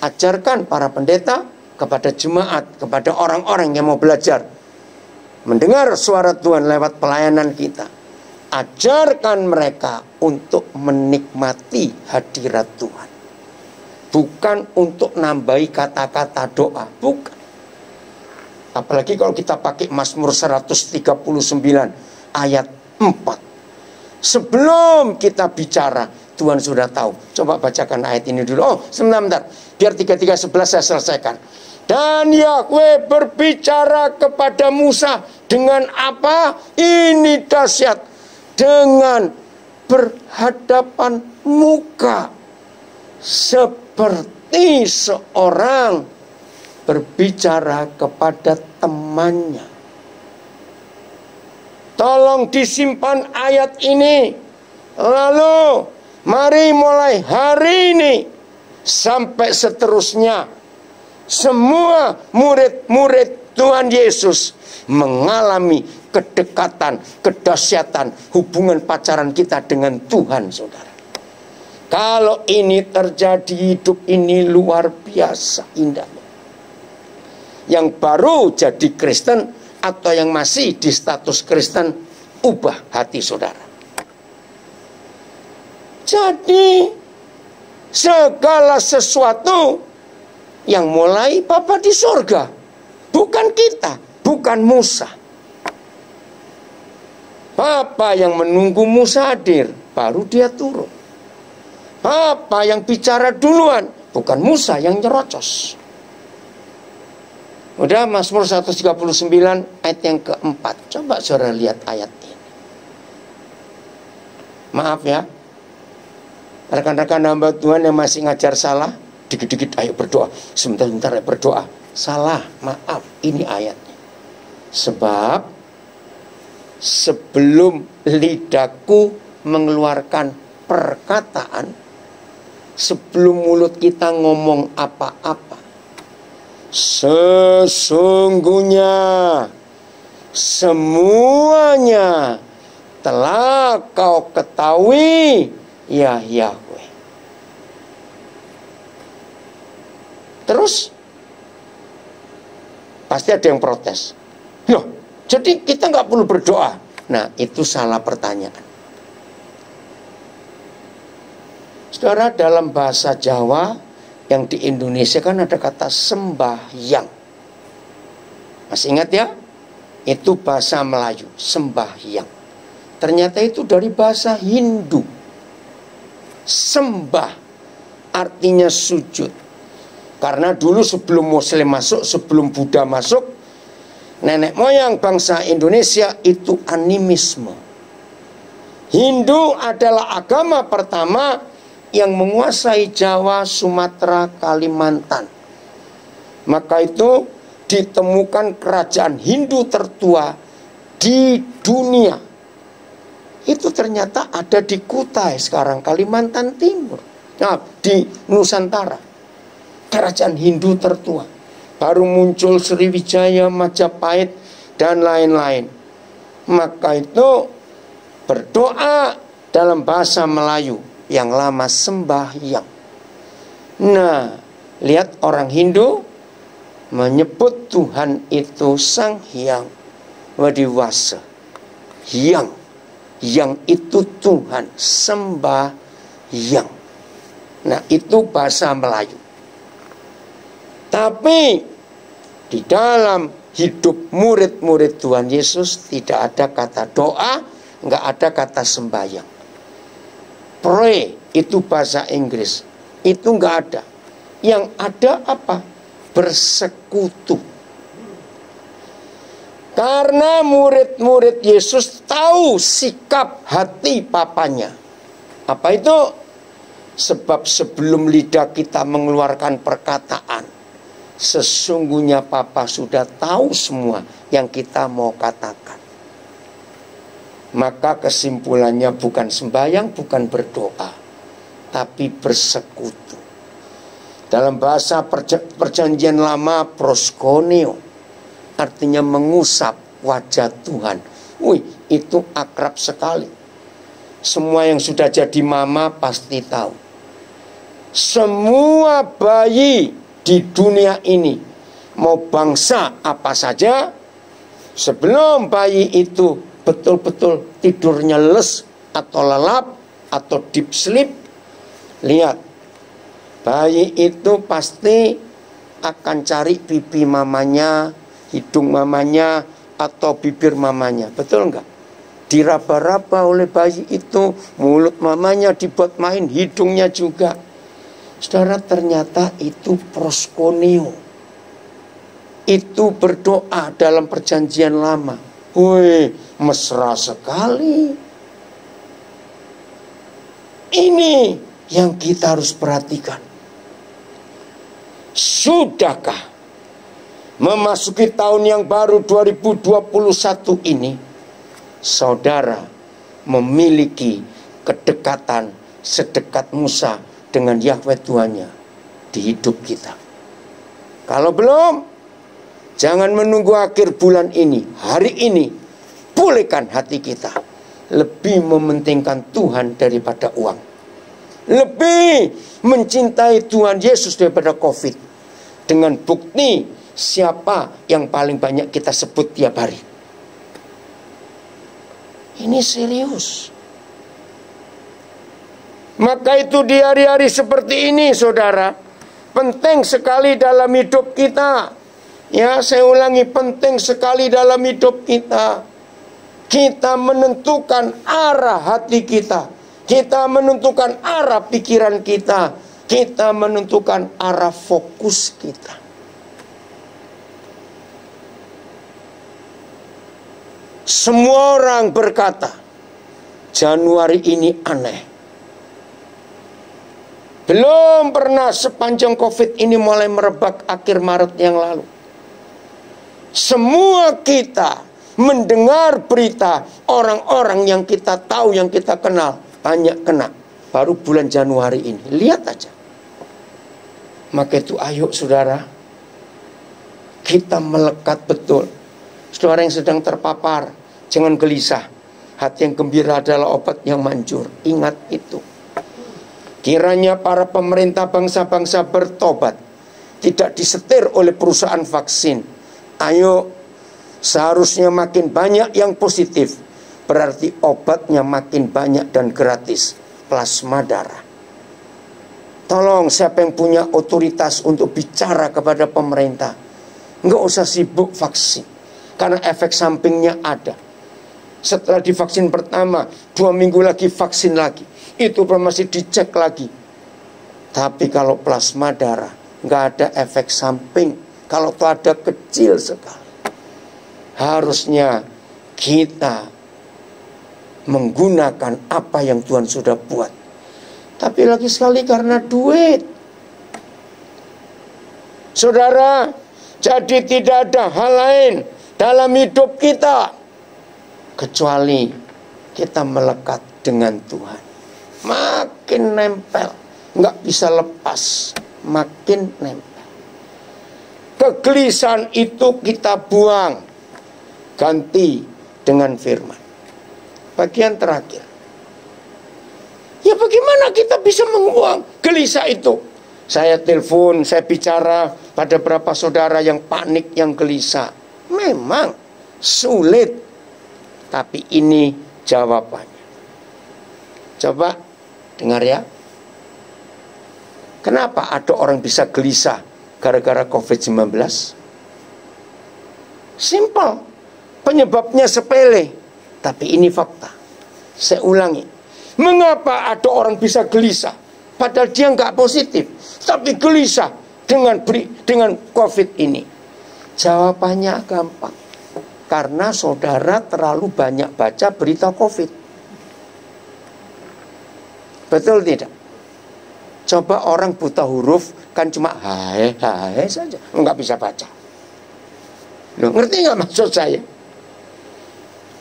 ajarkan para pendeta kepada jemaat, kepada orang-orang yang mau belajar mendengar suara Tuhan lewat pelayanan kita. Ajarkan mereka untuk menikmati hadirat Tuhan. Bukan untuk nambahi kata-kata doa, bukan. Apalagi kalau kita pakai Mazmur 139 ayat 4. Sebelum kita bicara, Tuhan sudah tahu. Coba bacakan ayat ini dulu. Oh, sebentar. Biar 33:11 saya selesaikan. Dan Yahweh berbicara kepada Musa dengan apa? Ini dahsyat. Dengan berhadapan muka. Seperti seorang berbicara kepada temannya. Tolong disimpan ayat ini. Lalu mari mulai hari ini sampai seterusnya, semua murid-murid Tuhan Yesus mengalami kedekatan, kedahsyatan hubungan pacaran kita dengan Tuhan, saudara. Kalau ini terjadi, hidup ini luar biasa indahnya. Yang baru jadi Kristen atau yang masih di status Kristen, ubah hati saudara. Jadi segala sesuatu yang mulai Bapa di surga, bukan kita, bukan Musa. Bapa yang menunggu Musa hadir, baru dia turun. Bapa yang bicara duluan, bukan Musa yang nyerocos. Udah, Mazmur 139 ayat yang keempat. Coba saudara lihat ayat ini. Maaf ya, rekan-rekan hamba Tuhan yang masih ngajar salah, dikit-dikit ayo berdoa, sebentar-bentar ayo berdoa. Salah, maaf, ini ayatnya. Sebab sebelum lidahku mengeluarkan perkataan, sebelum mulut kita ngomong apa-apa, sesungguhnya semuanya telah kau ketahui, ya Yahweh. Terus pasti ada yang protes. Loh, jadi kita nggak perlu berdoa. Nah, itu salah pertanyaan. Saudara, dalam bahasa Jawa yang di Indonesia kan ada kata sembahyang. Masih ingat ya? Itu bahasa Melayu, sembahyang. Ternyata itu dari bahasa Hindu. Sembah artinya sujud. Karena dulu sebelum Muslim masuk, sebelum Buddha masuk, nenek moyang bangsa Indonesia itu animisme. Hindu adalah agama pertama yang menguasai Jawa, Sumatera, Kalimantan. Maka itu ditemukan kerajaan Hindu tertua di dunia. Itu ternyata ada di Kutai sekarang, Kalimantan Timur. Nah, di Nusantara. Kerajaan Hindu tertua. Baru muncul Sriwijaya, Majapahit, dan lain-lain. Maka itu berdoa dalam bahasa Melayu yang lama sembahyang. Nah, lihat orang Hindu menyebut Tuhan itu Sang Hyang Wadiwasa. Yang itu Tuhan, sembahyang. Nah, itu bahasa Melayu. Tapi di dalam hidup murid-murid Tuhan Yesus tidak ada kata doa, nggak ada kata sembahyang. Pray itu bahasa Inggris, itu nggak ada. Yang ada apa? Bersekutu. Karena murid-murid Yesus tahu sikap hati papanya. Apa itu? Sebab sebelum lidah kita mengeluarkan perkataan, sesungguhnya Papa sudah tahu semua yang kita mau katakan. Maka kesimpulannya bukan sembahyang, bukan berdoa, tapi bersekutu. Dalam bahasa perjanjian lama, proskuneo, artinya mengusap wajah Tuhan. Wih, itu akrab sekali. Semua yang sudah jadi mama pasti tahu. Semua bayi di dunia ini, mau bangsa apa saja, sebelum bayi itu betul-betul tidurnya les atau lelap atau deep sleep, lihat, bayi itu pasti akan cari pipi mamanya, hidung mamanya, atau bibir mamanya. Betul enggak? Diraba-raba oleh bayi itu, mulut mamanya dibuat main, hidungnya juga. Saudara, ternyata itu proskuneo. Itu berdoa dalam perjanjian lama. Wih, mesra sekali. Ini yang kita harus perhatikan. Sudahkah memasuki tahun yang baru 2021 ini, saudara memiliki kedekatan sedekat Musa dengan Yahweh Tuhannya di hidup kita. Kalau belum, jangan menunggu akhir bulan ini. Hari ini, pulihkan hati kita. Lebih mementingkan Tuhan daripada uang. Lebih mencintai Tuhan Yesus daripada COVID. Dengan bukti siapa yang paling banyak kita sebut tiap hari. Ini serius. Maka itu di hari-hari seperti ini, saudara, penting sekali dalam hidup kita. Ya, saya ulangi, penting sekali dalam hidup kita. Kita menentukan arah hati kita. Kita menentukan arah pikiran kita. Kita menentukan arah fokus kita. Semua orang berkata, Januari ini aneh. Belum pernah sepanjang COVID ini mulai merebak akhir Maret yang lalu. Semua kita mendengar berita orang-orang yang kita tahu, yang kita kenal, banyak kena. Baru bulan Januari ini. Lihat aja. Maka itu ayo saudara, kita melekat betul. Saudara yang sedang terpapar, jangan gelisah. Hati yang gembira adalah obat yang manjur. Ingat itu. Kiranya para pemerintah bangsa-bangsa bertobat, tidak disetir oleh perusahaan vaksin. Ayo, seharusnya makin banyak yang positif. Berarti obatnya makin banyak dan gratis. Plasma darah. Tolong siapa yang punya otoritas untuk bicara kepada pemerintah, nggak usah sibuk vaksin. Karena efek sampingnya ada. Setelah divaksin pertama, 2 minggu lagi vaksin lagi. Itu masih dicek lagi. Tapi kalau plasma darah, nggak ada efek samping. Kalau itu ada, kecil sekali. Harusnya kita menggunakan apa yang Tuhan sudah buat. Tapi lagi sekali karena duit. Saudara, jadi tidak ada hal lain dalam hidup kita kecuali kita melekat dengan Tuhan. Makin nempel, nggak bisa lepas, makin nempel. Kegelisahan itu kita buang, ganti dengan firman. Bagian terakhir, ya bagaimana kita bisa membuang gelisah itu? Saya telepon, saya bicara pada beberapa saudara yang panik, yang gelisah. Memang sulit, tapi ini jawabannya. Coba dengar ya. Kenapa ada orang bisa gelisah gara-gara COVID-19? Simpel. Penyebabnya sepele, tapi ini fakta. Saya ulangi. Mengapa ada orang bisa gelisah padahal dia nggak positif, tapi gelisah dengan COVID ini? Jawabannya gampang. Karena saudara terlalu banyak baca berita COVID. Betul tidak? Coba orang buta huruf kan cuma hai saja, nggak bisa baca. Loh, ngerti nggak maksud saya?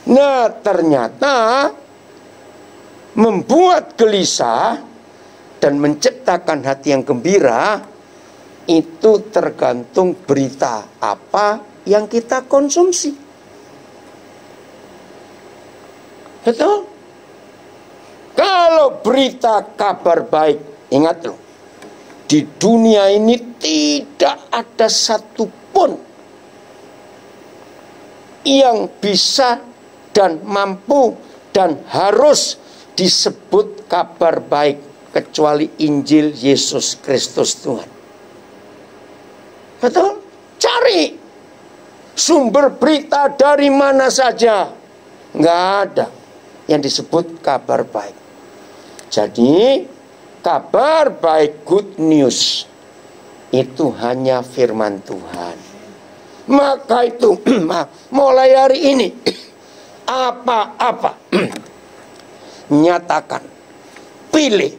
Nah, ternyata membuat gelisah dan menciptakan hati yang gembira itu tergantung berita apa yang kita konsumsi. Betul? Kalau berita kabar baik, ingat loh, di dunia ini tidak ada satupun yang bisa dan mampu dan harus disebut kabar baik kecuali Injil Yesus Kristus Tuhan. Betul? Cari sumber berita dari mana saja, nggak ada yang disebut kabar baik. Jadi kabar baik, good news, itu hanya firman Tuhan. Maka itu mulai hari ini apa-apa nyatakan, pilih,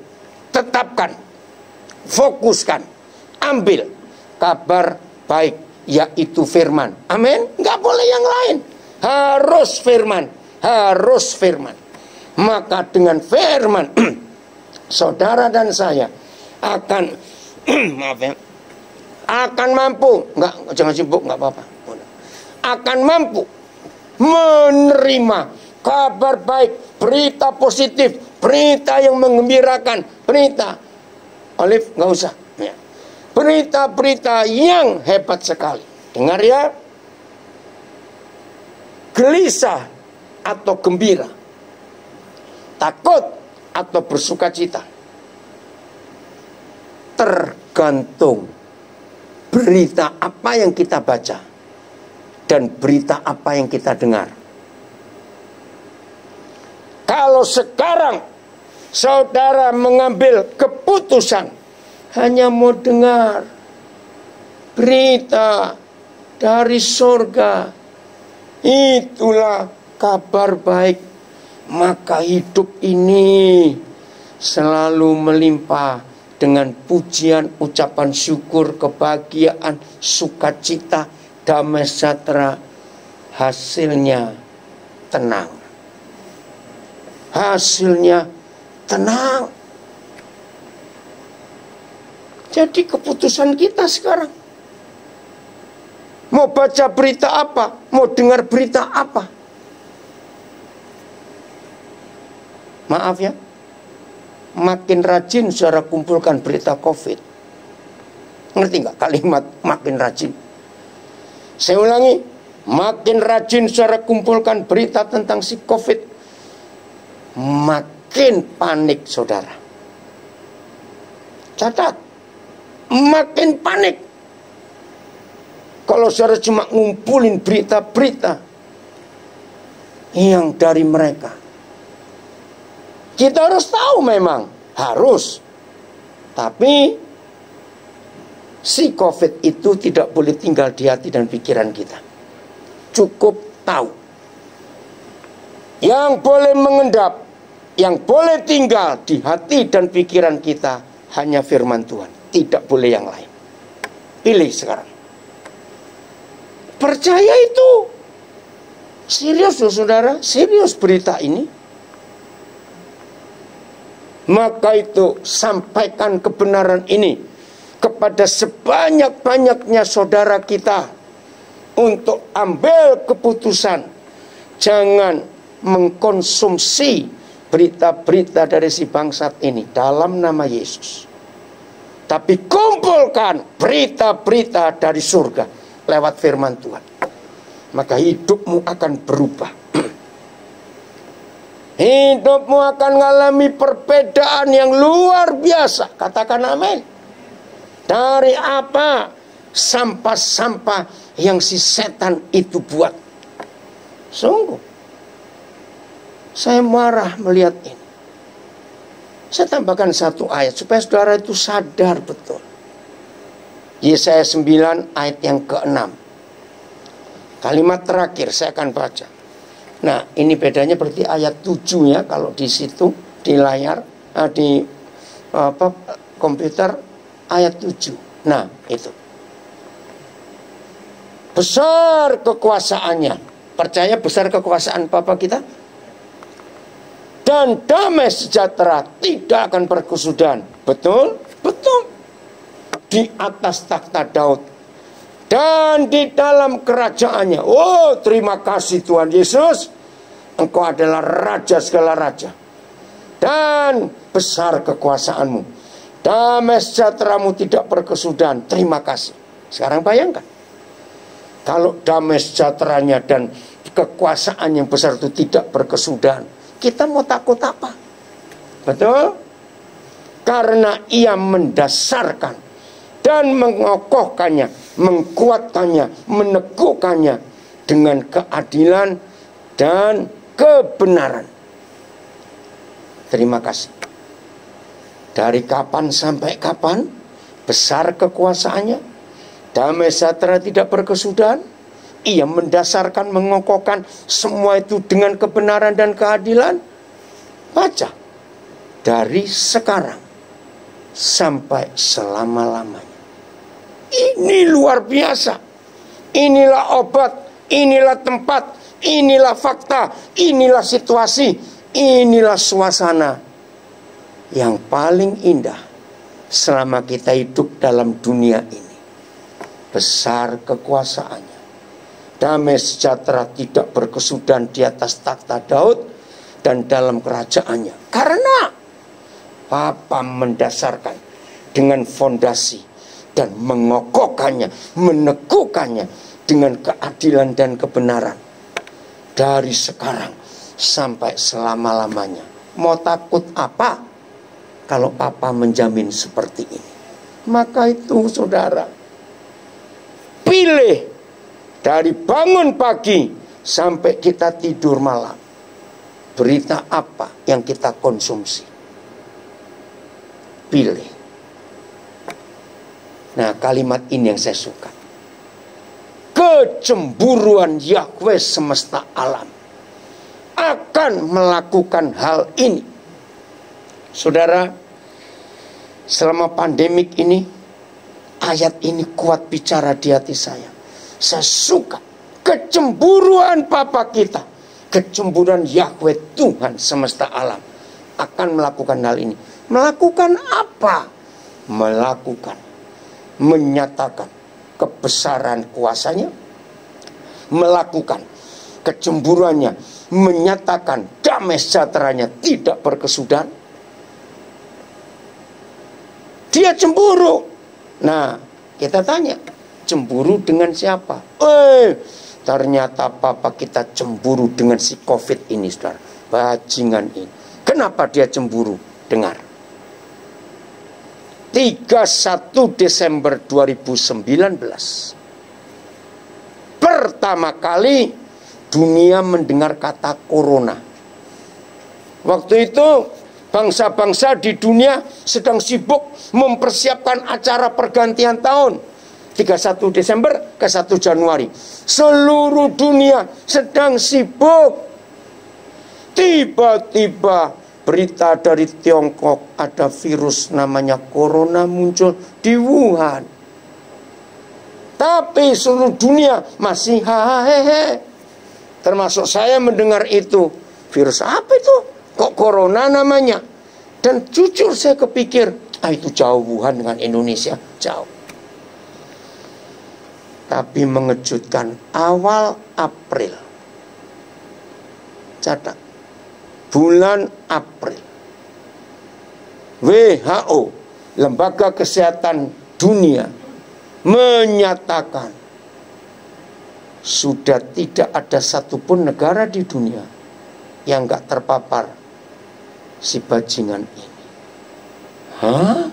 tetapkan, fokuskan, ambil kabar baik, yaitu firman. Amin. Nggak boleh yang lain, harus firman. harus firman. Maka dengan firman saudara dan saya akan maaf ya, akan mampu, jangan sibuk, nggak apa-apa, akan mampu menerima kabar baik, berita positif, berita yang menggembirakan, berita Olive nggak usah ya. Berita-berita yang hebat sekali. Dengar ya, gelisah atau gembira, takut atau bersukacita, tergantung berita apa yang kita baca dan berita apa yang kita dengar. Kalau sekarang saudara mengambil keputusan hanya mau dengar berita dari surga, itulah kabar baik, maka hidup ini selalu melimpah dengan pujian, ucapan syukur, kebahagiaan, sukacita, damai sejahtera. Hasilnya tenang. Hasilnya tenang. Jadi keputusan kita sekarang, mau baca berita apa, mau dengar berita apa. Maaf ya, makin rajin saudara kumpulkan berita COVID. Ngerti nggak kalimat makin rajin? Saya ulangi, makin rajin saudara kumpulkan berita tentang si COVID, makin panik saudara. Catat, makin panik. Kalau saudara cuma ngumpulin berita-berita yang dari mereka. Kita harus tahu memang, harus. Tapi si COVID itu tidak boleh tinggal di hati dan pikiran kita. Cukup tahu. Yang boleh mengendap, yang boleh tinggal di hati dan pikiran kita hanya firman Tuhan. Tidak boleh yang lain. Pilih sekarang. Percaya itu. Serius loh saudara, serius berita ini. Maka itu sampaikan kebenaran ini kepada sebanyak-banyaknya saudara kita untuk ambil keputusan. Jangan mengkonsumsi berita-berita dari si bangsat ini dalam nama Yesus. Tapi kumpulkan berita-berita dari surga lewat firman Tuhan. Maka hidupmu akan berubah. Hidupmu akan mengalami perbedaan yang luar biasa. Katakan amin. Dari apa? Sampah-sampah yang si setan itu buat. Sungguh. Saya marah melihat ini. Saya tambahkan satu ayat supaya saudara itu sadar betul. Yesaya 9 ayat yang ke-6. Kalimat terakhir saya akan baca. Nah, ini bedanya berarti ayat 7 ya, kalau di situ di layar di komputer ayat 7. Nah, itu. Besar kekuasaannya. Percaya besar kekuasaan Bapa kita? Dan damai sejahtera tidak akan berkesudahan. Betul? Betul. Di atas takhta Daud dan di dalam kerajaannya. Oh, terima kasih Tuhan Yesus. Engkau adalah Raja segala raja. Dan besar kekuasaanmu. Damai sejahteramu tidak berkesudahan. Terima kasih. Sekarang bayangkan. Kalau damai sejahteranya dan kekuasaan yang besar itu tidak berkesudahan, kita mau takut apa? Betul? Karena ia mendasarkan dan mengokohkannya, mengkuatkannya, meneguhkannya dengan keadilan dan kebenaran. Terima kasih. Dari kapan sampai kapan besar kekuasaannya, damai sejahtera tidak berkesudahan. Ia mendasarkan, mengokohkan semua itu dengan kebenaran dan keadilan. Baca dari sekarang sampai selama-lamanya. Ini luar biasa. Inilah obat, inilah tempat, inilah fakta, inilah situasi, inilah suasana yang paling indah selama kita hidup dalam dunia ini. Besar kekuasaannya, damai sejahtera tidak berkesudahan di atas takhta Daud dan dalam kerajaannya. Karena Bapa mendasarkan dengan fondasi dan mengokohkannya, meneguhkannya dengan keadilan dan kebenaran dari sekarang sampai selama-lamanya. Mau takut apa kalau Papa menjamin seperti ini? Maka itu saudara, pilih dari bangun pagi sampai kita tidur malam, berita apa yang kita konsumsi. Pilih. Nah, kalimat ini yang saya suka. Kecemburuan Yahweh semesta alam akan melakukan hal ini. Saudara, selama pandemik ini, ayat ini kuat bicara di hati saya. Saya suka kecemburuan Bapa kita, kecemburuan Yahweh Tuhan semesta alam akan melakukan hal ini. Melakukan apa? Melakukan, menyatakan kebesaran kuasanya, melakukan kecemburuannya, menyatakan damai sejahteranya tidak berkesudahan. Dia cemburu. Nah, kita tanya, cemburu dengan siapa? Ternyata Papa kita cemburu dengan si COVID ini, saudara. Bajingan ini. Kenapa dia cemburu? Dengar. 31 Desember 2019. Pertama kali dunia mendengar kata corona. Waktu itu bangsa-bangsa di dunia sedang sibuk mempersiapkan acara pergantian tahun 31 Desember ke 1 Januari. Seluruh dunia sedang sibuk. Tiba-tiba berita dari Tiongkok, ada virus namanya corona muncul di Wuhan. Tapi seluruh dunia masih hahaha. Termasuk saya mendengar itu. Virus apa itu? Kok corona namanya? Dan jujur saya kepikir, itu jauh Wuhan dengan Indonesia, jauh. Tapi mengejutkan, awal April. Catat. Bulan April. WHO, Lembaga Kesehatan Dunia, menyatakan sudah tidak ada satupun negara di dunia yang gak terpapar si bajingan ini. Hah?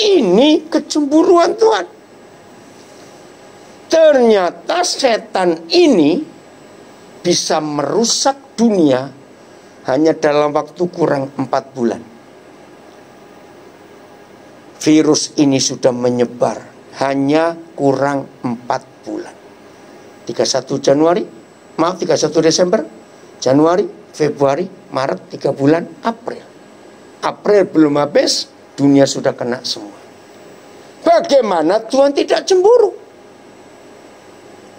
Ini kecemburuan Tuhan. Ternyata setan ini bisa merusak dunia hanya dalam waktu kurang 4 bulan. Virus ini sudah menyebar hanya kurang 4 bulan. 31 Desember, Januari, Februari, Maret, 3 bulan, April. April belum habis, dunia sudah kena semua. Bagaimana Tuhan tidak cemburu?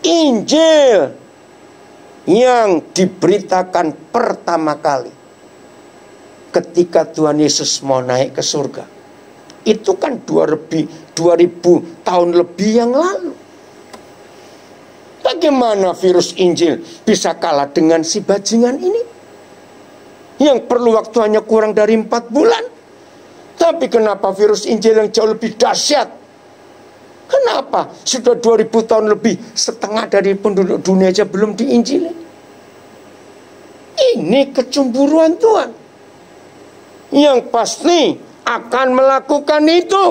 Injil yang diberitakan pertama kali ketika Tuhan Yesus mau naik ke surga, itu kan 2000 tahun lebih yang lalu. Bagaimana virus Injil bisa kalah dengan si bajingan ini yang perlu waktu hanya kurang dari 4 bulan? Tapi kenapa virus Injil yang jauh lebih dahsyat? Kenapa sudah 2000 tahun lebih, setengah dari penduduk dunia aja belum diinjili? Ini kecemburuan Tuhan yang pasti akan melakukan itu.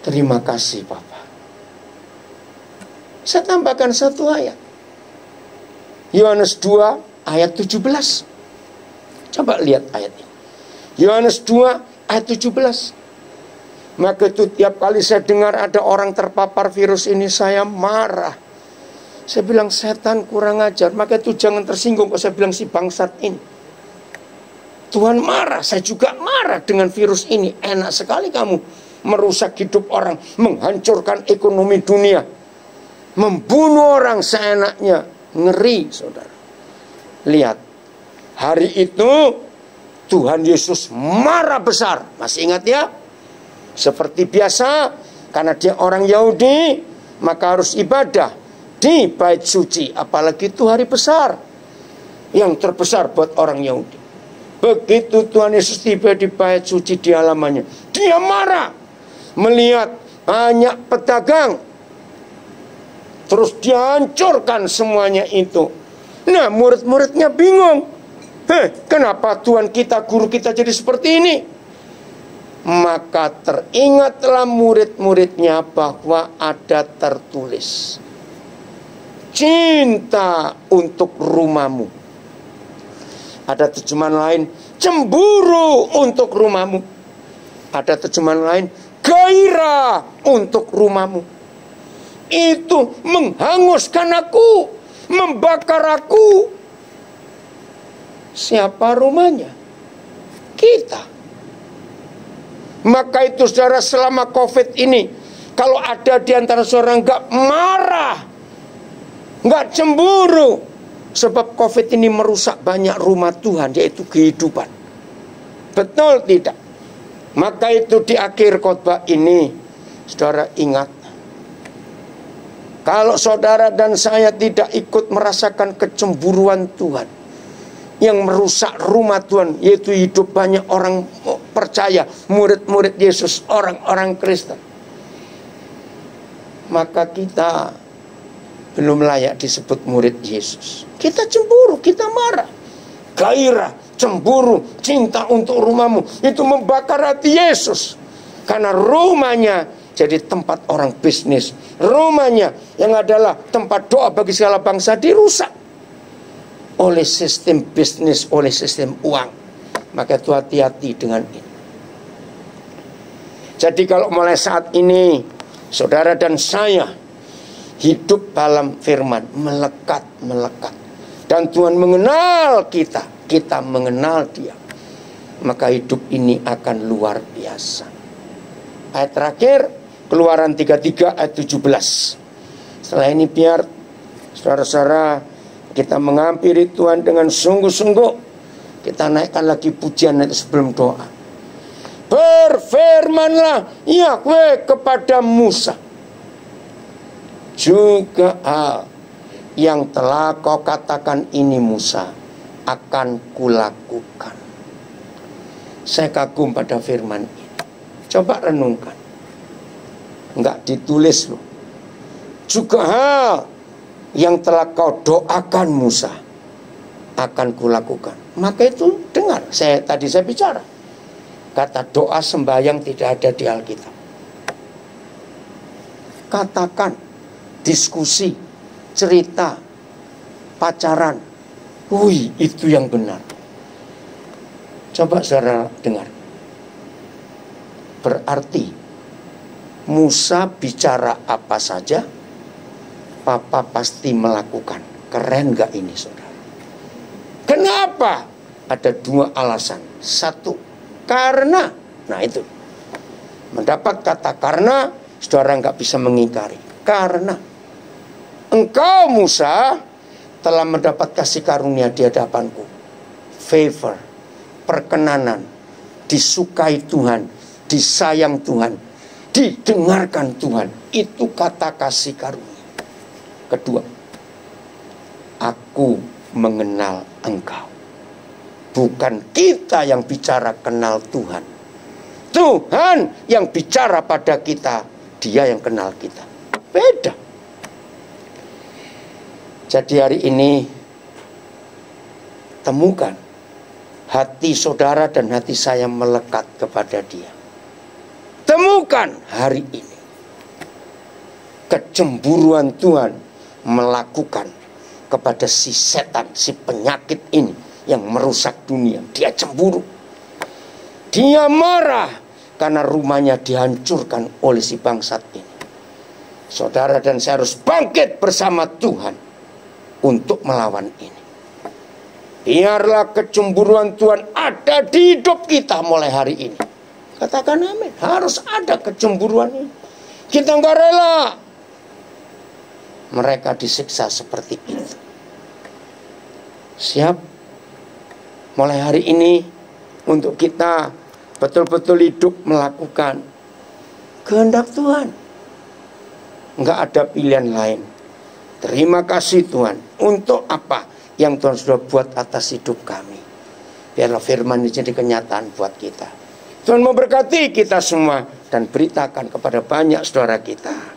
Terima kasih Bapak. Saya tambahkan satu ayat. Yohanes 2 ayat 17. Coba lihat ayat ini. Yohanes 2 ayat 17. Maka itu tiap kali saya dengar ada orang terpapar virus ini, saya marah. Saya bilang setan kurang ajar. Maka itu jangan tersinggung kalau saya bilang si bangsat ini. Tuhan marah, saya juga marah dengan virus ini. Enak sekali kamu merusak hidup orang, menghancurkan ekonomi dunia. membunuh orang seenaknya. Ngeri, saudara. Lihat, hari itu Tuhan Yesus marah besar. Masih ingat ya? Seperti biasa, karena dia orang Yahudi, maka harus ibadah di bait suci. Apalagi itu hari besar, yang terbesar buat orang Yahudi. Begitu Tuhan Yesus tiba di bait suci di halamannya, dia marah melihat banyak pedagang. Terus dihancurkan semuanya itu. Nah, murid-muridnya bingung. Kenapa Tuhan kita, guru kita jadi seperti ini? Maka teringatlah murid-muridnya bahwa ada tertulis, cinta untuk rumahmu. Ada terjemahan lain, cemburu untuk rumahmu. Ada terjemahan lain, gairah untuk rumahmu. Itu menghanguskan aku, membakar aku. Siapa rumahnya? Kita. Maka itu saudara, selama COVID ini, kalau ada di antara saudara nggak marah, nggak cemburu, sebab COVID ini merusak banyak rumah Tuhan, yaitu kehidupan. Betul tidak? Maka itu di akhir khotbah ini, saudara ingat, kalau saudara dan saya tidak ikut merasakan kecemburuan Tuhan yang merusak rumah Tuhan, yaitu hidup banyak orang percaya, murid-murid Yesus, orang-orang Kristen, maka kita belum layak disebut murid Yesus. Kita cemburu, kita marah, gairah, cemburu, cinta untuk rumahmu, itu membakar hati Yesus. Karena rumahnya jadi tempat orang bisnis, rumahnya yang adalah tempat doa bagi segala bangsa dirusak oleh sistem bisnis, oleh sistem uang. Maka itu hati-hati dengan ini. Jadi kalau mulai saat ini saudara dan saya hidup dalam firman, melekat, dan Tuhan mengenal kita, kita mengenal Dia, maka hidup ini akan luar biasa. Ayat terakhir, Keluaran 33 ayat 17. Setelah ini biar saudara-saudara kita menghampiri Tuhan dengan sungguh-sungguh. Kita naikkan lagi pujian nanti sebelum doa. Berfirmanlah Yahweh kepada Musa, juga hal yang telah kau katakan ini Musa akan kulakukan. Saya kagum pada firman ini. Coba renungkan. Enggak ditulis loh. Juga hal yang telah kau doakan Musa akan kulakukan. Maka itu dengar, tadi saya bicara. Kata doa sembahyang tidak ada di Alkitab. Katakan, diskusi, cerita, pacaran, itu yang benar. Coba saudara dengar. Berarti Musa bicara apa saja, Papa pasti melakukan. Keren gak ini saudara? Kenapa? Ada dua alasan. Satu, karena. Nah itu, mendapat kata karena, saudara gak bisa mengingkari. Karena engkau Musa telah mendapat kasih karunia di hadapanku. Favor, perkenanan, disukai Tuhan, disayang Tuhan, didengarkan Tuhan. Itu kata kasih karunia. Kedua, aku mengenal engkau. Bukan kita yang bicara kenal Tuhan. Tuhan yang bicara pada kita. Dia yang kenal kita. Beda. Jadi hari ini temukan hati saudara dan hati saya melekat kepada Dia. Temukan hari ini kecemburuan Tuhan melakukan kepada si setan, si penyakit ini yang merusak dunia. Dia cemburu, dia marah karena rumahnya dihancurkan oleh si bangsat ini. Saudara dan saya harus bangkit bersama Tuhan untuk melawan ini. Biarlah kecemburuan Tuhan ada di hidup kita mulai hari ini. Katakan amin. Harus ada kecemburuan ini. Kita nggak rela mereka disiksa seperti itu. Siap mulai hari ini untuk kita betul-betul hidup melakukan kehendak Tuhan. Enggak ada pilihan lain. Terima kasih Tuhan. Untuk apa yang Tuhan sudah buat atas hidup kami. Biarlah firman ini jadi kenyataan buat kita. Tuhan memberkati kita semua dan beritakan kepada banyak saudara kita.